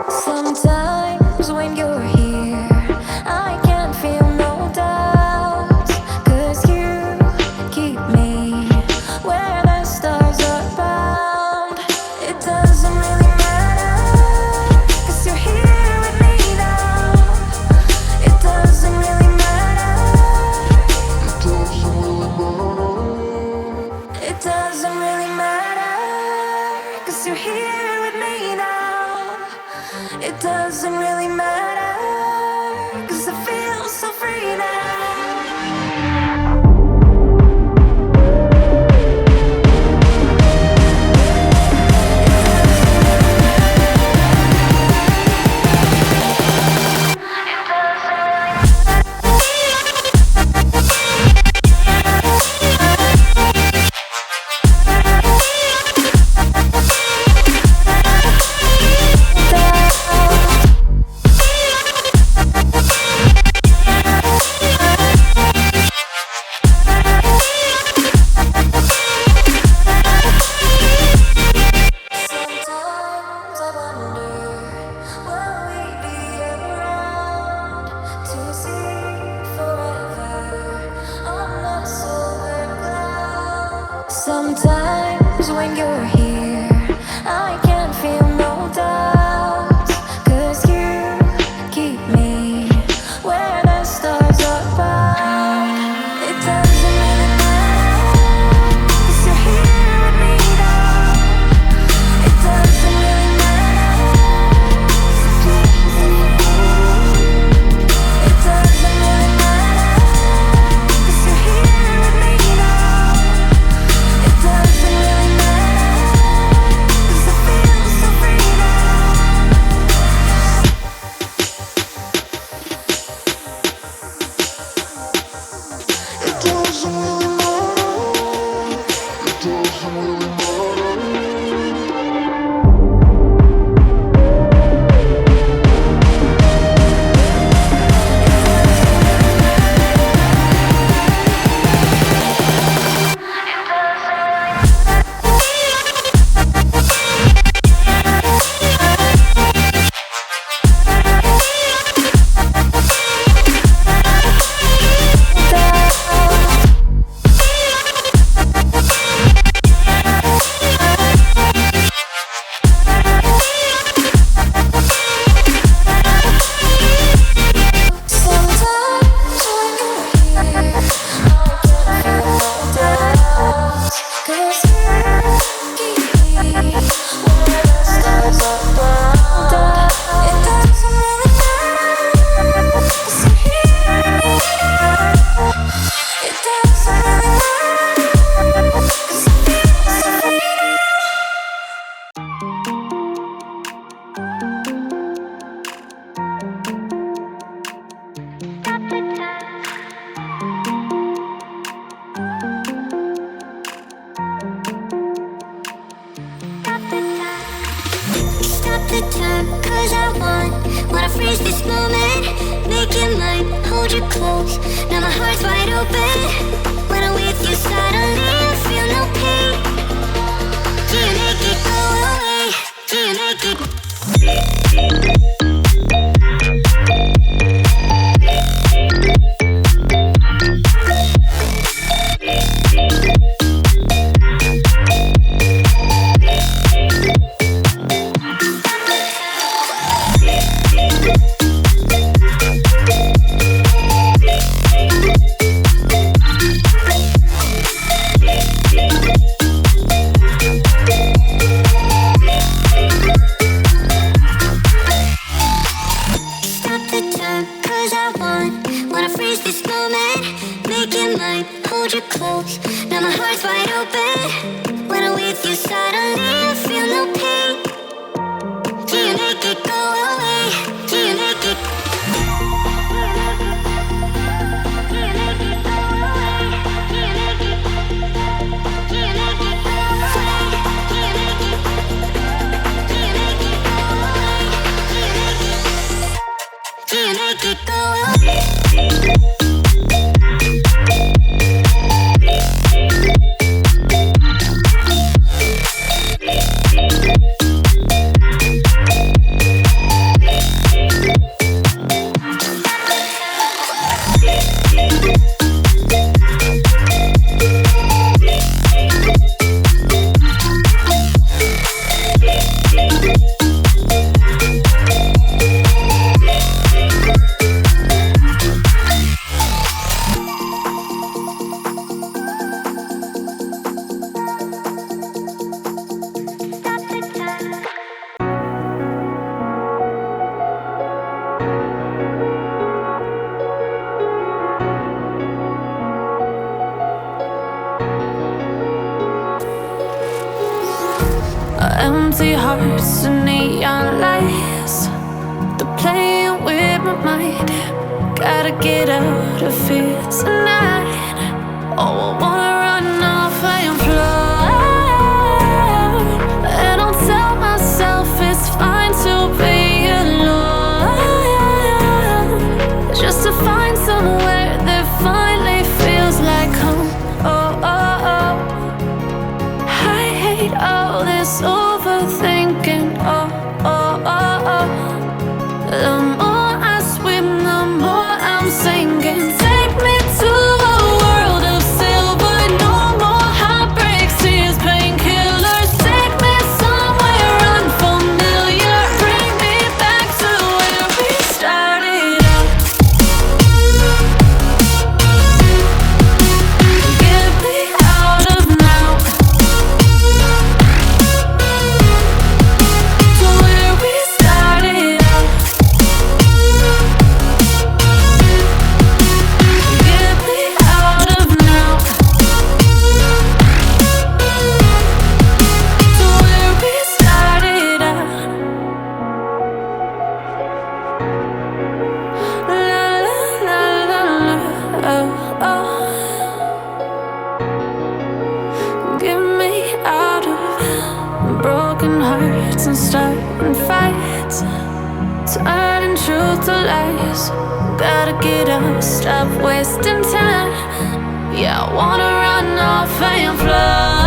Sometimes when you're here, I can't feel no doubts, 'cause you keep me where the stars are bound. It doesn't really matter, 'cause you're here with me now. It doesn't really matter. It doesn't really matter, 'cause you're here with me now. It doesn't really matter, 'cause I feel so free now. Sometimes I wonder, will we be around to see forever on the silver cloud? Sometimes when you're here, I can't feel no doubts, 'cause you keep me where the stars are bound. It doesn't really matter, 'cause you're here with me now. It doesn't really matter. It doesn't really matter, 'cause you're here with me now. It doesn't really matter, 'cause I feel so free now. It doesn't really matter. It doesn't really Stop the time, 'cause I wanna freeze this moment. Make it mine, hold you close. Now my heart's wide open. When I'm with you, suddenly I feel no pain. Do you make it go away? Do you make it? Empty hearts and neon lights, they're playing with my mind. Gotta get out of here tonight. Oh, I wanna run off and fly. And I'll tell myself it's fine to be alone, just to find somewhere that finally feels like home. Oh, oh, oh. I hate all this overthinking. Oh, oh, oh, oh. The more I swim, the more I'm sinking. Take me to a world of silver. No more heartbreaks, tears, painkillers. Take me somewhere unfamiliar. Bring me back to where we started out. Get me out of now, to where we started out. Get me out of now, to where we started out. La la la la la, oh, oh. Get me out of broken hearts and starting fights, turning truth to lies. Gotta get up, stop wasting time. Yeah, I wanna run off and fly.